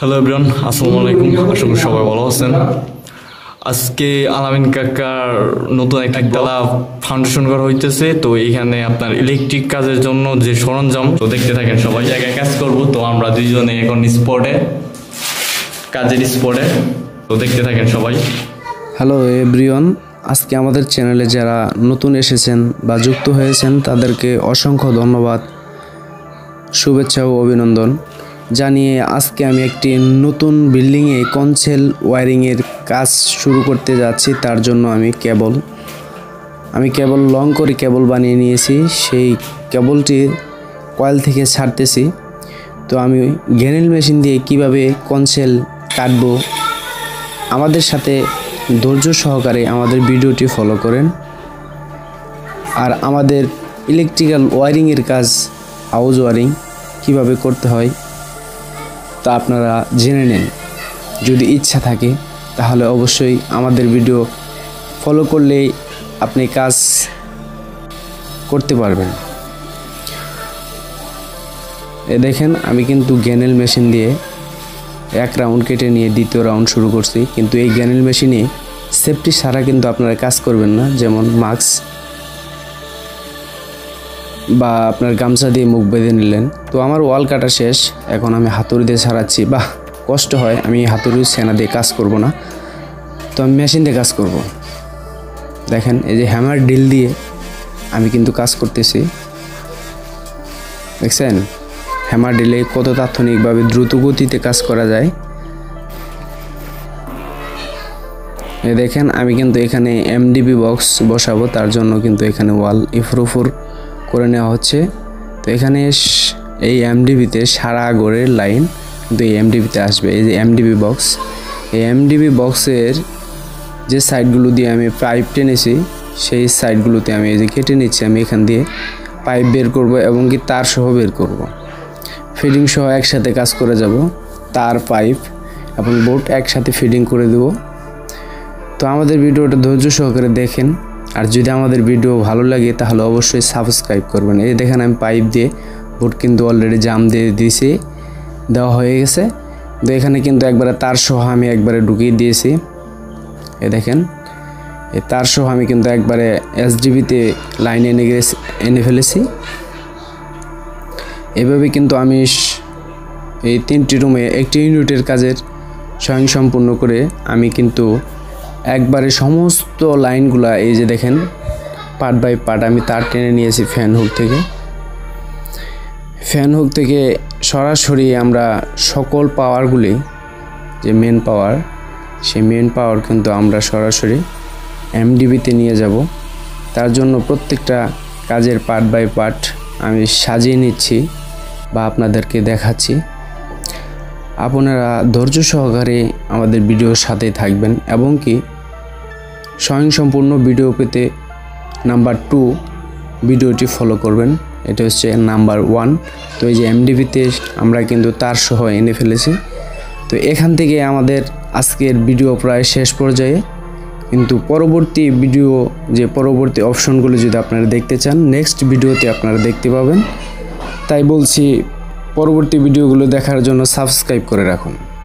Hello everyone, আসসালামু আলাইকুম। আশা করি সবাই ভালো আছেন। আজকে আলামিন কাকার নতুন একতলা ফাউন্ডেশন করা হইতেছে। তো এখানে আপনার ইলেকট্রিক কাজের জন্য যে সরঞ্জাম, তো দেখতে থাকেন। সবাই জায়গায় কাজ করব, তো আমরা দুইজনে এখন কাজের স্পটে, তো দেখতে থাকেন সবাই। হ্যালো এভরিওয়ান, আজকে আমাদের চ্যানেলে যারা নতুন এসেছেন বা যুক্ত হয়েছেন তাদেরকে অসংখ্য ধন্যবাদ, শুভেচ্ছা ও অভিনন্দন জানিয়ে আজকে আমি একটি নতুন বিল্ডিংয়ে কনসেল ওয়্যারিংয়ের কাজ শুরু করতে যাচ্ছি। তার জন্য আমি কেবল লং করে কেবল বানিয়ে নিয়েছি। সেই কেবলটি কয়েল থেকে ছাড়তেছি। তো আমি গ্যানেল মেশিন দিয়ে কিভাবে কনসেল কাটবো, আমাদের সাথে ধৈর্য সহকারে আমাদের ভিডিওটি ফলো করেন। আর আমাদের ইলেকট্রিক্যাল ওয়্যারিংয়ের কাজ, হাউস ওয়্যারিং কিভাবে করতে হয় তা আপনারা জেনে নেন। যদি ইচ্ছা থাকে তাহলে অবশ্যই আমাদের ভিডিও ফলো করলেই আপনি কাজ করতে পারবেন। দেখেন, আমি কিন্তু গ্যানেল মেশিন দিয়ে এক রাউন্ড কেটে নিয়ে দ্বিতীয় রাউন্ড শুরু করছি। কিন্তু এই গ্যানেল মেশিনে সেফটি ছাড়া কিন্তু আপনারা কাজ করবেন না, যেমন মাস্ক বা আপনার গামছা দিয়ে মুখ বেঁধে নিলেন। তো আমার ওয়াল কাটা শেষ, এখন আমি হাতুড়ি দিয়ে ছাড়াচ্ছি। বাহ, কষ্ট হয়, আমি হাতুড়ি সেনা দিয়ে কাজ করব না, তো আমি মেশিন দিয়ে কাজ করব। দেখেন, এই যে হ্যামার ড্রিল দিয়ে আমি কিন্তু কাজ করতেছি। দেখছেন হ্যামার ড্রিলে কত তাৎক্ষণিকভাবে দ্রুত গতিতে কাজ করা যায়। দেখেন, আমি কিন্তু এখানে এমডিবি বক্স বসাবো, তার জন্য কিন্তু এখানে ওয়াল ইফরুফুর করে নেওয়া হচ্ছে। তো এখানে এই এমডিবিতে সারা গড়ের লাইন কিন্তু এই এমডিবিতে আসবে। এই যে এমডিবি বক্স, এই এমডিবি বক্সের যে সাইডগুলো দিয়ে আমি পাইপ টেনেছি সেই সাইডগুলোতে আমি এই যে কেটে নিচ্ছি। আমি এখান দিয়ে পাইপ বের করব এবং কি তার সহ বের করব। ফিডিং সহ একসাথে কাজ করে যাব, তার, পাইপ এবং বোর্ড একসাথে ফিডিং করে দেব। তো আমাদের ভিডিওটা ধৈর্য সহকারে দেখেন। আর যদি আমাদের ভিডিও ভালো লাগে তাহলে অবশ্যই সাবস্ক্রাইব করবেন। এই দেখেন, আমি পাইপ দিয়ে বোর্ড কিন্তু অলরেডি জাম দিয়ে দিয়েছি, দেওয়া হয়ে গেছে। তো এখানে কিন্তু একবারে তার সহ আমি একবারে ঢুকিয়ে দিয়েছি। এই দেখেন, এই তার সহ আমি কিন্তু একবারে এসডিবিতে লাইন এনে ফেলেছি। এভাবে কিন্তু আমি এই 3টি রুমে একটি ইউনিটের কাজের স্বয়ংসম্পূর্ণ করে আমি কিন্তু একবারে সমস্ত লাইনগুলা, এই যে দেখেন পার্ট বাই পার্ট আমি তার টেনে নিয়েছি ফ্যান হুক থেকে সরাসরি আমরা সকল পাওয়ারগুলি, যে মেন পাওয়ার, সেই মেন পাওয়ার কিন্তু আমরা সরাসরি এমডিবিতে নিয়ে যাব। তার জন্য প্রত্যেকটা কাজের পার্ট বাই পার্ট আমি সাজিয়ে নিচ্ছি বা আপনাদেরকে দেখাচ্ছি। আপনারা ধৈর্য সহকারে আমাদের ভিডিওর সাথে থাকবেন এবং কি স্বয়ংসম্পূর্ণ ভিডিও পেতে নাম্বার 2 ভিডিওটি ফলো করবেন। এটা হচ্ছে নাম্বার 1। তো এই যে এমডিবিতে আমরা কিন্তু তার সহ এনে ফেলেছি। তো এখান থেকে আমাদের আজকের ভিডিও প্রায় শেষ পর্যায়ে। কিন্তু পরবর্তী ভিডিও, যে পরবর্তী অপশনগুলো যদি আপনারা দেখতে চান, নেক্সট ভিডিওতে আপনারা দেখতে পাবেন। তাই বলছি, পরবর্তী ভিডিওগুলো দেখার জন্য সাবস্ক্রাইব করে রাখুন।